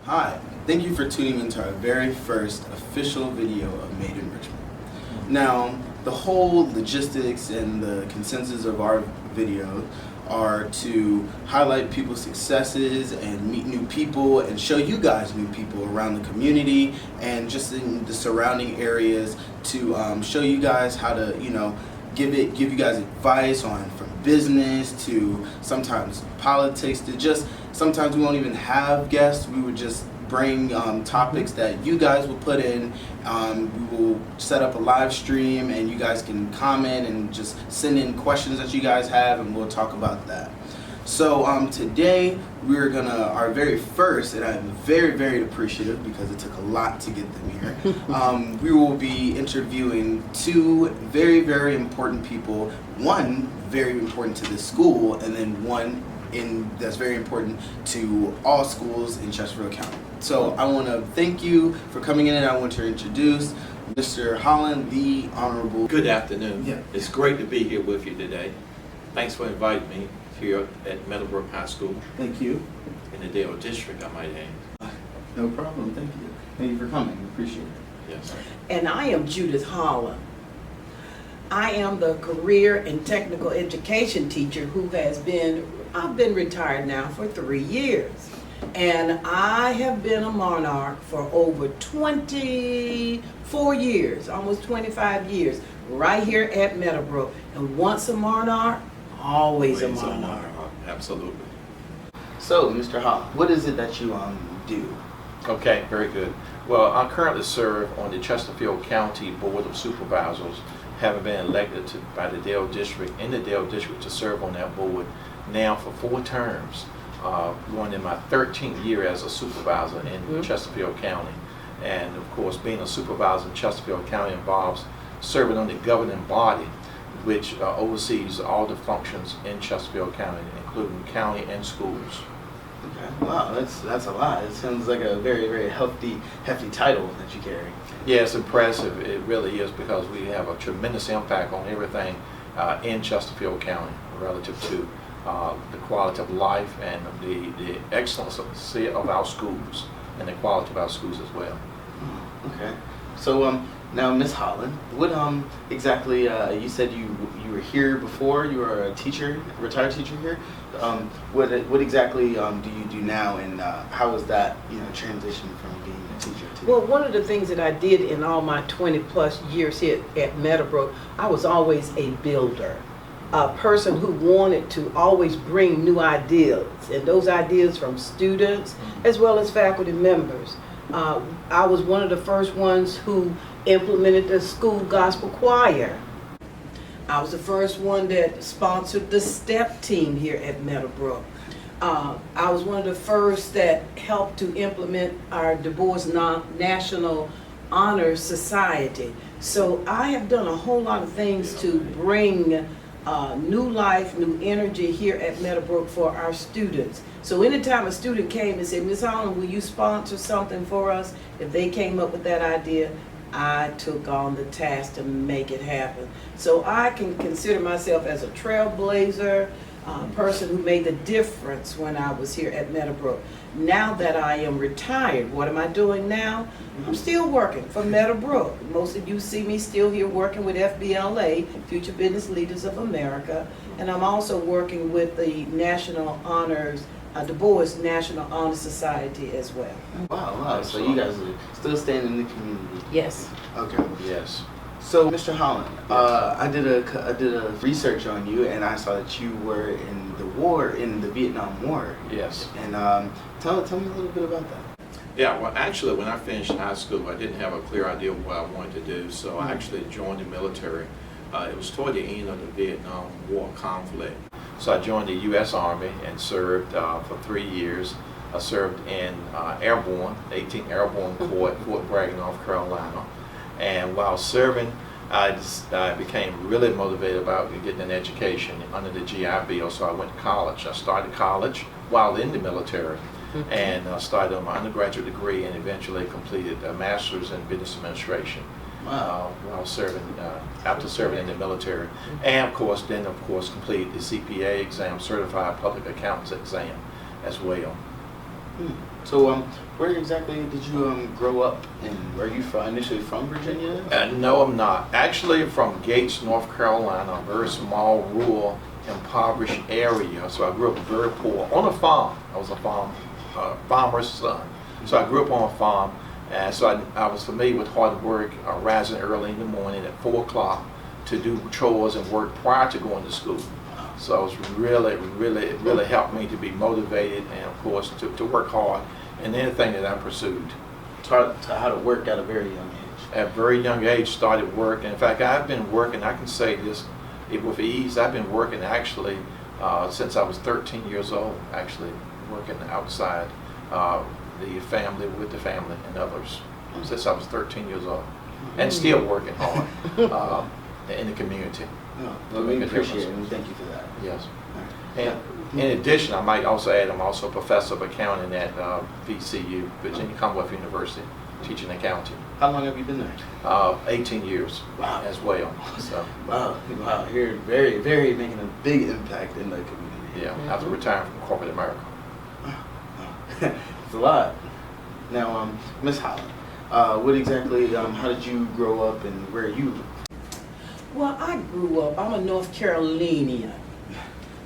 Hi, thank you for tuning into our very first official video of M.A.D.E in Richmond. Now, the whole logistics and the consensus of our video are to highlight people's successes and meet new people and show you guys new people around the community and just in the surrounding areas to show you guys how to, give you guys advice on from business to sometimes politics to just sometimes we won't even have guests. We would just bring topics that you guys will put in. We will set up a live stream and you guys can comment and just send in questions that you guys have and we'll talk about that. So today we're our very first, and I'm very, very appreciative because it took a lot to get them here. We will be interviewing two very, very important people. One very important to this school and then one that's very important to all schools in Chesterfield County. So I want to thank you for coming in and I want to introduce Mr. Holland, the Honorable. Good afternoon. Yeah. It's great to be here with you today. Thanks for inviting me here at Meadowbrook High School. Thank you. In the Dale District, I might add. No problem, thank you. Thank you for coming, we appreciate it. Yes. And I am Judith Holland. I am the career and technical education teacher who I've been retired now for 3 years. And I have been a monarch for over 24 years, almost 25 years, right here at Meadowbrook. And once a monarch, always a monarch. Absolutely. So, Mr. Holland, what is it that you do? Okay, very good. Well, I currently serve on the Chesterfield County Board of Supervisors, having been elected by the Dale District, in the Dale District, to serve on that board now for 4 terms. Going in my 13th year as a supervisor in Chesterfield County. And of course, being a supervisor in Chesterfield County involves serving on the governing body, which oversees all the functions in Chesterfield County, including county and schools. Okay. Wow, that's a lot. It sounds like a very, very hefty title that you carry. Yeah, it's impressive. It really is, because we have a tremendous impact on everything in Chesterfield County relative to the quality of life and the excellence of our schools and the quality of our schools as well. Okay. So now, Ms. Holland, what exactly? You said you were here before. You were a teacher, retired teacher here. What exactly do you do now, and how was that transition from being a teacher to? Well, one of the things that I did in all my 20+ years here at Meadowbrook, I was always a builder. A person who wanted to always bring new ideas, and those ideas from students as well as faculty members. I was one of the first ones who implemented the school gospel choir. I was the first one that sponsored the STEP team here at Meadowbrook. I was one of the first that helped to implement our Du Bois National Honor Society. So I have done a whole lot of things to bring new life, new energy here at Meadowbrook for our students. So anytime a student came and said, Ms. Holland, will you sponsor something for us? If they came up with that idea, I took on the task to make it happen. So I can consider myself as a trailblazer, person who made the difference when I was here at Meadowbrook. Now that I am retired, what am I doing now? I'm still working for Meadowbrook. Most of you see me still here working with FBLA, Future Business Leaders of America, and I'm also working with the National Honors, Du Bois National Honor Society as well. Wow. So you guys are still staying in the community. Yes. Okay. Yes. So, Mr. Holland, I did a research on you, and I saw that you were in the Vietnam War. Yes. And tell me a little bit about that. Yeah, well, actually, when I finished high school, I didn't have a clear idea of what I wanted to do, so I actually joined the military. It was toward the end of the Vietnam War conflict. So I joined the U.S. Army and served for 3 years. I served in Airborne, 18th Airborne Corps, Fort Bragg, North Carolina. And while serving, I became really motivated about getting an education under the GI Bill, so I went to college. I started college while in the military, and started on my undergraduate degree and eventually completed a master's in business administration. Wow. While serving, after serving in the military. And of course, completed the CPA exam, Certified Public Accountants exam as well. So, where exactly did you grow up? And were you initially from Virginia? No, I'm not. Actually, from Gates, North Carolina, a very small, rural, impoverished area. So I grew up very poor on a farm. I was a farmer's son. So I grew up on a farm, and so I was familiar with hard work, rising early in the morning at 4 o'clock to do chores and work prior to going to school. So it was really helped me to be motivated and, of course, to work hard in anything that I pursued. Taught how to work at a very young age. At a very young age, started work. In fact, I've been working, I can say this with ease, I've been working actually since I was 13 years old, actually working outside the family, with the family and others, since I was 13 years old. And still working hard in the community. Well, we appreciate it, and thank you for that. Yes. And in addition, I might also add, I'm also a professor of accounting at VCU, Virginia Commonwealth University, teaching accounting. How long have you been there? 18 years. Wow. As well. So. Wow. You're very making a big impact in the community. Yeah, after retiring from corporate America. It's a lot. Now, Miss Holland, what exactly, how did you grow up and where are you? Well, I grew up, I'm a North Carolinian.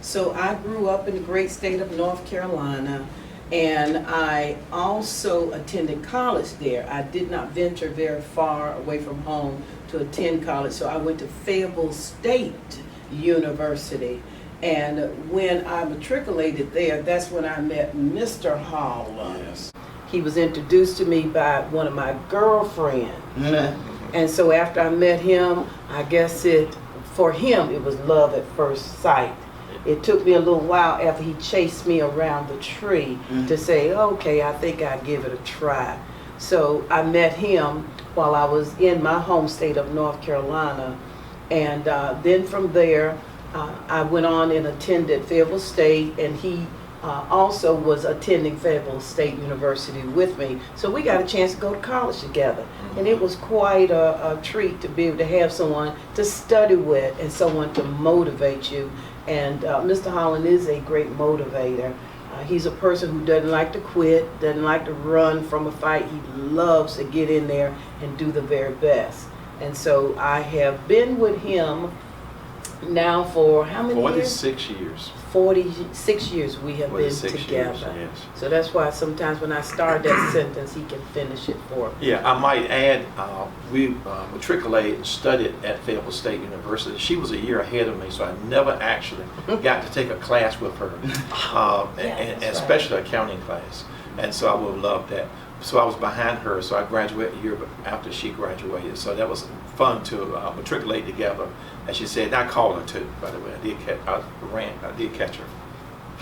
So I grew up in the great state of North Carolina, and I also attended college there. I did not venture very far away from home to attend college, so I went to Fayetteville State University. And when I matriculated there, that's when I met Mr. Holland. Yes. He was introduced to me by one of my girlfriends. And so after I met him, I guess for him, it was love at first sight. It took me a little while after he chased me around the tree to say, okay, I think I'd give it a try. So I met him while I was in my home state of North Carolina. And then from there, I went on and attended Fayetteville State, and he also was attending Fayetteville State University with me. So we got a chance to go to college together. And it was quite a treat to be able to have someone to study with and someone to motivate you. And Mr. Holland is a great motivator. He's a person who doesn't like to quit, doesn't like to run from a fight. He loves to get in there and do the very best. And so I have been with him now for how many years? 46 years. 46 years we have been 46 together. years, yes. So that's why sometimes when I start that sentence, he can finish it for me. Yeah, I might add, we matriculated and studied at Fayetteville State University. She was a year ahead of me, so I never actually got to take a class with her, and especially an accounting class. And so I would have loved that. So I was behind her, so I graduated a year after she graduated. So that was fun to matriculate together. And she said, I called her too, by the way. I did catch her.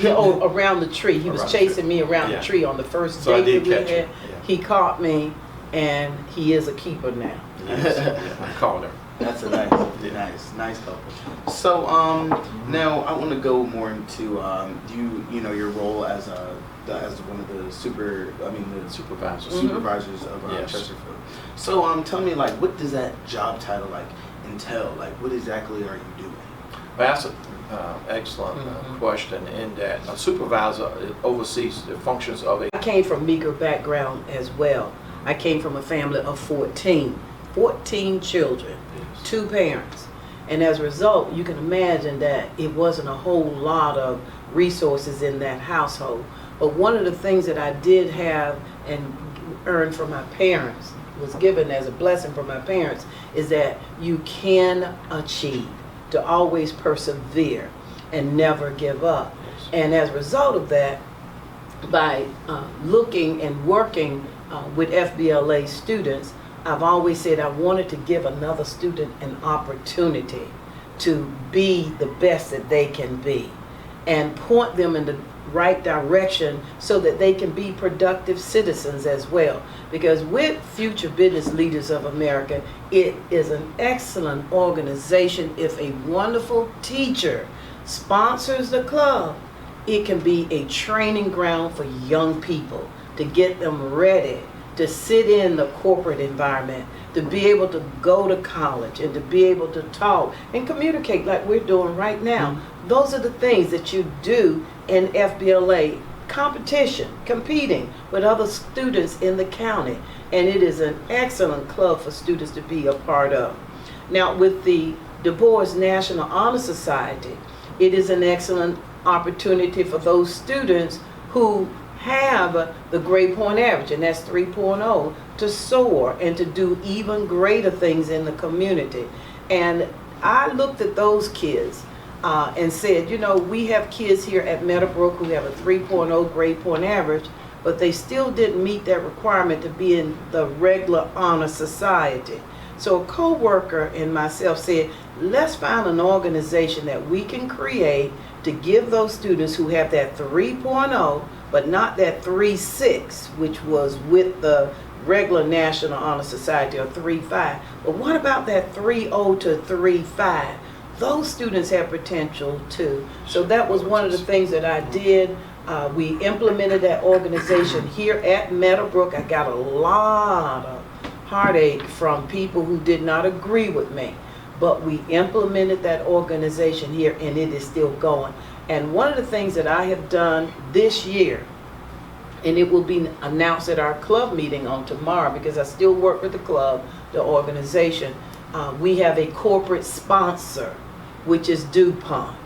Yeah, around the tree. He was chasing me around the tree on the first date that we had. Yeah. He caught me, and he is a keeper now. Yes, yeah, I called her. That's a nice couple. So now I want to go more into your role as one of the supervisors of Chesterfield. So tell me, like, what does that job title entail? Like, what exactly are you doing? Well, that's an excellent question. In that a supervisor oversees the functions of a. I came from meager background as well. I came from a family of 14 children, 2 parents. And as a result, you can imagine that it wasn't a whole lot of resources in that household. But one of the things that I did have and earned from my parents, was given as a blessing from my parents, is that you can achieve, to always persevere and never give up. And as a result of that, by looking and working with FBLA students, I've always said I wanted to give another student an opportunity to be the best that they can be and point them in the right direction so that they can be productive citizens as well. Because with Future Business Leaders of America, it is an excellent organization. If a wonderful teacher sponsors the club, it can be a training ground for young people to get them ready to sit in the corporate environment, to be able to go to college and to be able to talk and communicate like we're doing right now. Those are the things that you do in FBLA competition, competing with other students in the county, and it is an excellent club for students to be a part of. Now, with the Du Bois National Honor Society, it is an excellent opportunity for those students who have the grade point average, and that's 3.0, to soar and to do even greater things in the community. And I looked at those kids and said, you know, we have kids here at Meadowbrook who have a 3.0 grade point average, but they still didn't meet that requirement to be in the regular honor society. So a co-worker and myself said, let's find an organization that we can create to give those students who have that 3.0, but not that 3.6, which was with the regular National Honor Society, or 3.5. But what about that 3.0 to 3.5? Those students have potential too. So that was one of the things that I did. We implemented that organization here at Meadowbrook. I got a lot of heartache from people who did not agree with me. But we implemented that organization here, and it is still going. And one of the things that I have done this year, and it will be announced at our club meeting on tomorrow, because I still work with the club, the organization, we have a corporate sponsor, which is DuPont.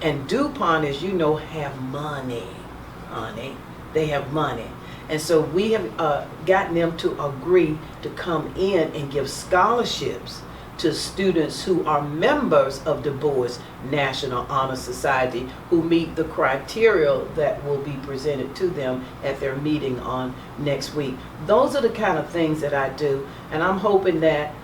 And DuPont, as you know, have money, honey. They have money. And so we have gotten them to agree to come in and give scholarships to students who are members of Du Bois National Honor Society, who meet the criteria that will be presented to them at their meeting on next week. Those are the kind of things that I do, and I'm hoping that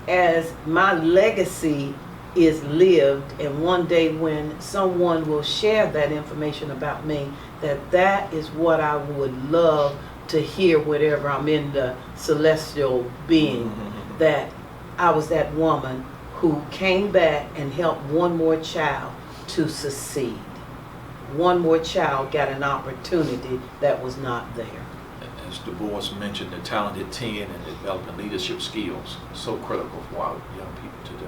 as my legacy is lived, and one day when someone will share that information about me, that is what I would love to hear whenever I'm in the celestial being, that I was that woman who came back and helped one more child to succeed. One more child got an opportunity that was not there. As Du Bois mentioned, the talented 10 and developing leadership skills, so critical for our young people to do.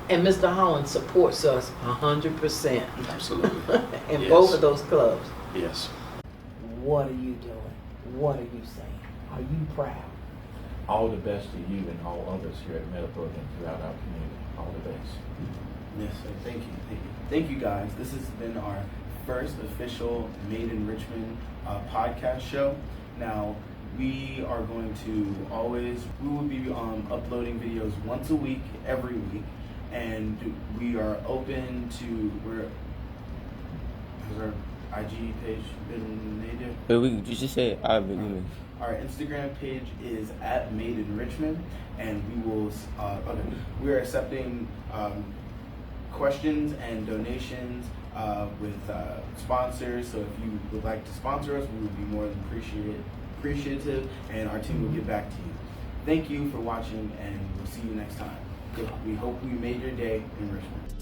And Mr. Holland supports us 100%. Absolutely. In Yes. both of those clubs. Yes. What are you doing? What are you saying? Are you proud? All the best to you and all others here at Meadowbrook and throughout our community. All the best. Yes, sir. Thank you. Thank you. Thank you, guys. This has been our first official M.A.D.E in Richmond podcast show. Now, we are going to we will be uploading videos once a week, every week, and we are open to, has our IG page been made yet? But you just said I've been. Our Instagram page is at M.A.D.E in Richmond, and we will. We are accepting questions and donations with sponsors. So if you would like to sponsor us, we would be more than appreciative, and our team will get back to you. Thank you for watching, and we'll see you next time. We hope we made your day in Richmond.